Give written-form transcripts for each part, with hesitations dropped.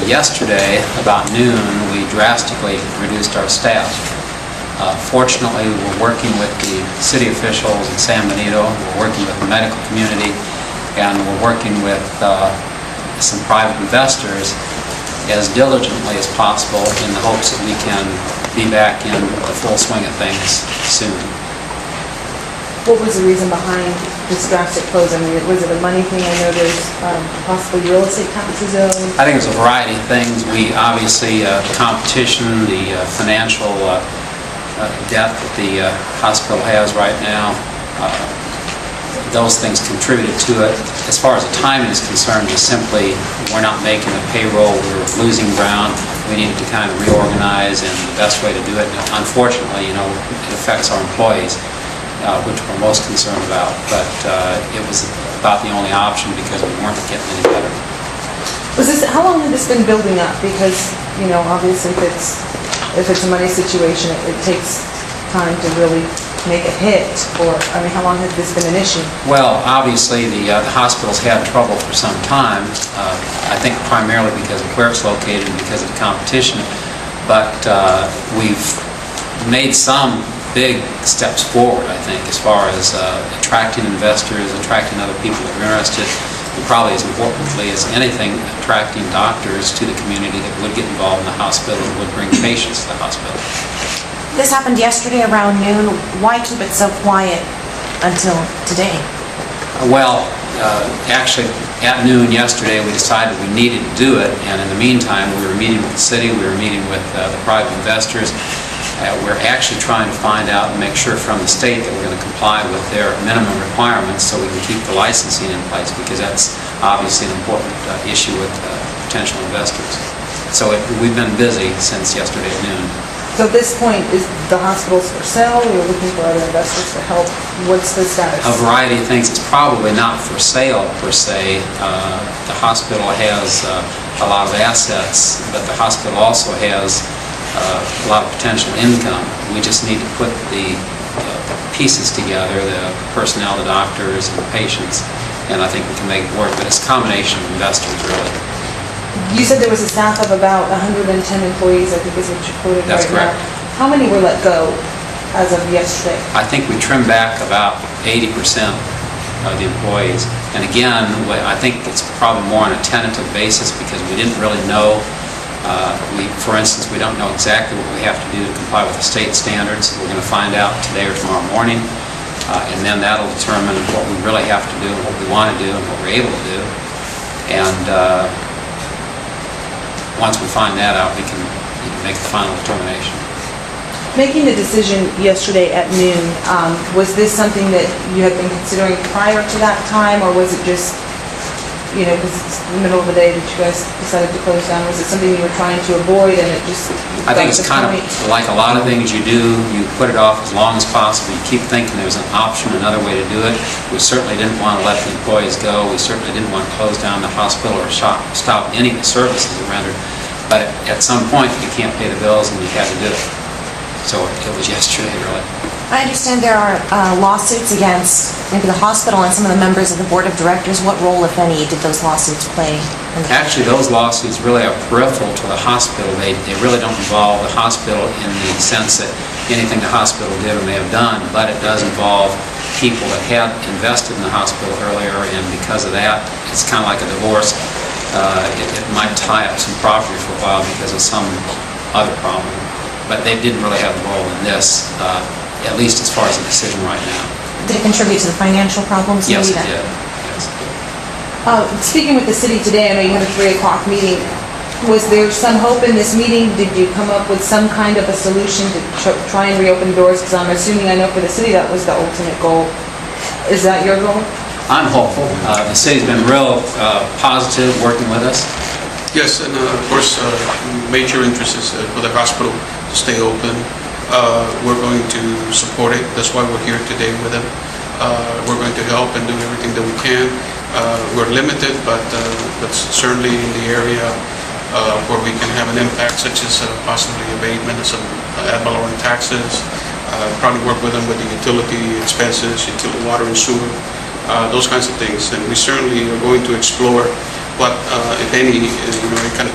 yesterday, about noon, we drastically reduced our staff. Fortunately, we're working with the city officials in San Benito, we're working with the medical community, and we're working with some private investors as diligently as possible in the hopes that we can be back in the full swing of things soon. What was the reason behind this drastic close? I mean, was it a money thing? I know there's possibly real estate taxes owed. I think it's a variety of things. We obviously, the competition, the financial debt that the hospital has right now, those things contributed to it. As far as the timing is concerned, just simply we're not making a payroll, we're losing ground. We needed to kind of reorganize, and the best way to do it, unfortunately, it affects our employees, which we're most concerned about, but it was about the only option because we weren't getting any better. How long had this been building up? Because, obviously if it's a money situation, it takes time to really make a hit, how long has this been an issue? Well, obviously the hospital's had trouble for some time, I think primarily because of where it's located and because of the competition, but we've made some big steps forward, I think, as far as attracting investors, attracting other people that are interested, and probably as importantly as anything, attracting doctors to the community that would get involved in the hospital and would bring patients to the hospital. This happened yesterday around noon. Why keep it so quiet until today? Well, actually, at noon yesterday, we decided we needed to do it, and in the meantime, we were meeting with the city, we were meeting with the private investors. We're actually trying to find out and make sure from the state that we're going to comply with their minimum requirements so we can keep the licensing in place, because that's obviously an important issue with potential investors. So we've been busy since yesterday at noon. So at this point, is the hospital's for sale? You're looking for other investors for help? What's the status? A variety of things. It's probably not for sale per se. The hospital has a lot of assets, but the hospital also has a lot of potential income. We just need to put the pieces together, the personnel, the doctors, and the patients, and I think we can make it work. But it's a combination of investors, really. You said there was a staff of about 110 employees, I think is what you quoted right now. That's correct. How many were let go as of yesterday? I think we trimmed back about 80% of the employees. And again, I think it's probably more on a tentative basis because we didn't really know. For instance, we don't know exactly what we have to do to comply with the state standards. We're going to find out today or tomorrow morning. And then that'll determine what we really have to do and what we want to do and what we're able to do. And once we find that out, we can make the final determination. Making the decision yesterday at noon, was this something that you had been considering prior to that time, or was it just, because it's the middle of the day that you guys decided to close down? Was it something you were trying to avoid and it just... I think it's kind of like a lot of things you do, you put it off as long as possible. You keep thinking there's an option, another way to do it. We certainly didn't want to let the employees go. We certainly didn't want to close down the hospital or stop any of the services that rendered. But at some point, you can't pay the bills and you had to do it. So it was yesterday, really. I understand there are lawsuits against maybe the hospital and some of the members of the board of directors. What role, if any, did those lawsuits play? Actually, those lawsuits really are peripheral to the hospital. They really don't involve the hospital in the sense that anything the hospital did or may have done, but it does involve people that had invested in the hospital earlier, and because of that, it's kind of like a divorce. It might tie up some property for a while because of some other problem, but they didn't really have a role in this, at least as far as the decision right now. Did it contribute to the financial problems? Yes, it did. Yes. Speaking with the city today, I know you had a 3 o'clock meeting. Was there some hope in this meeting? Did you come up with some kind of a solution to try and reopen doors? Because I'm assuming, I know for the city that was the ultimate goal. Is that your goal? I'm hopeful. The city's been real positive working with us. Yes, and of course, major interest is for the hospital to stay open. We're going to support it. That's why we're here today with them. We're going to help and do everything that we can. We're limited, but certainly in the area where we can have an impact, such as possibly abatement of some ad valorem taxes, probably work with them with the utility expenses, utility water and sewer, those kinds of things. And we certainly are going to explore what, if any,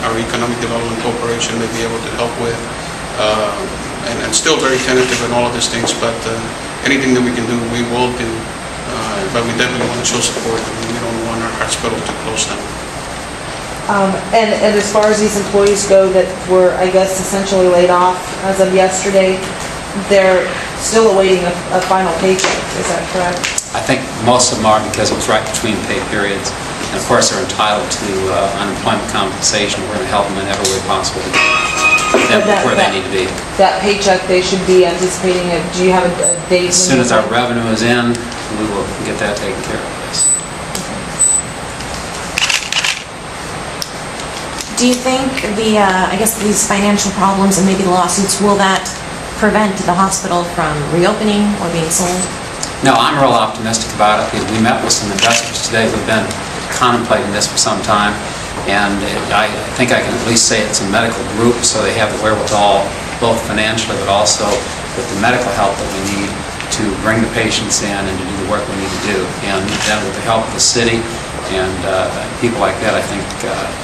our Economic Development Corporation may be able to help with. And still very tentative in all of these things, but anything that we can do, we will do. But we definitely want to show support, and we don't want our hospital to close down. And as far as these employees go that were, I guess, essentially laid off as of yesterday, they're still awaiting a final paycheck, is that correct? I think most of them are because it was right between pay periods. And of course, they're entitled to unemployment compensation. We're going to help them in every way possible to get them where they need to be. That paycheck, they should be anticipating it. Do you have a date? As soon as our revenue is in, we will get that taken care of, yes. Do you think I guess these financial problems and maybe the lawsuits, will that prevent the hospital from reopening or being sold? No, I'm real optimistic about it because we met with some investors today who've been contemplating this for some time, and I think I can at least say it's a medical group, so they have the wherewithal, both financially but also with the medical help that we need to bring the patients in and to do the work we need to do. And then with the help of the city and people like that, I think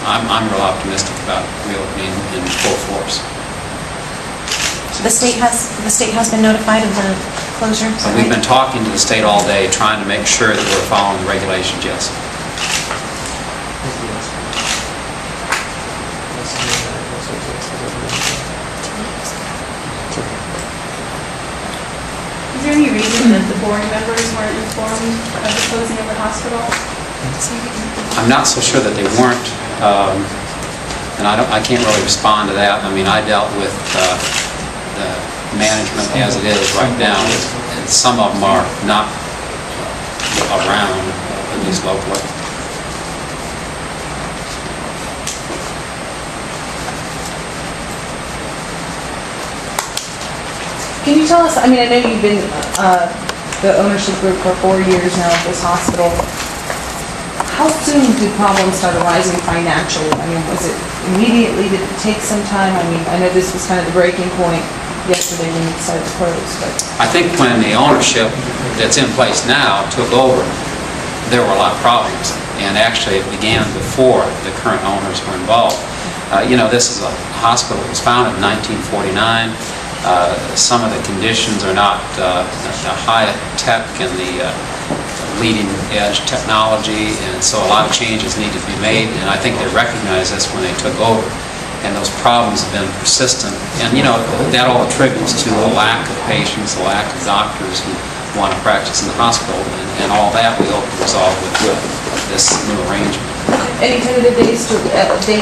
I'm real optimistic about reopening in full force. The state has been notified of the closure? And we've been talking to the state all day, trying to make sure that we're following the regulations, yes. Is there any reason that the board members weren't informed of the closing of the hospital? I'm not so sure that they weren't, and I can't really respond to that. I mean, I dealt with the management as it is right now, and some of them are not around, at least locally. Can you tell us, I mean, I know you've been the ownership group for 4 years now at this hospital. How soon did problems start arising financially? I mean, was it immediately? Did it take some time? I mean, I know this was kind of the breaking point yesterday when you decided to close, but... I think when the ownership that's in place now took over, there were a lot of problems. And actually, it began before the current owners were involved. This is a hospital that was founded in 1949. Some of the conditions are not the high tech and the leading edge technology, and so a lot of changes need to be made, and I think they recognized this when they took over, and those problems have been persistent, and that all attributes to a lack of patients, a lack of doctors who want to practice in the hospital, and all that we hope to resolve with this new arrangement. Any tentative date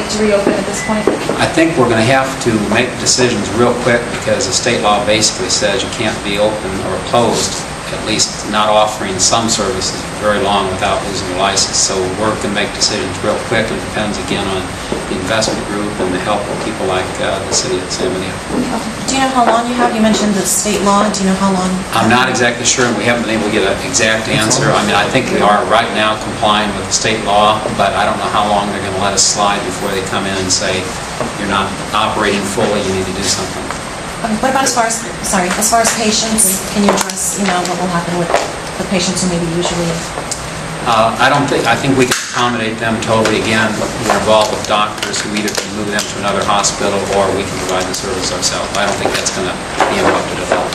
to reopen at this point? I think we're going to have to make decisions real quick because the state law basically says you can't be open or closed, at least not offering some services for very long without losing your license. So we're going to make decisions real quick, and it depends again on the investment group and the help of people like the city of San Benito. Do you know how long you have? You mentioned the state law. Do you know how long? I'm not exactly sure, and we haven't been able to get an exact answer. I mean, I think we are right now complying with the state law, but I don't know how long they're going to let us slide before they come in and say, you're not operating fully, you need to do something. What about as far as patients? Can you address, what will happen with the patients who maybe usually... I think we can accommodate them totally. Again, we're involved with doctors who either can move them to another hospital or we can provide the service ourselves. I don't think that's going to be interrupted at all.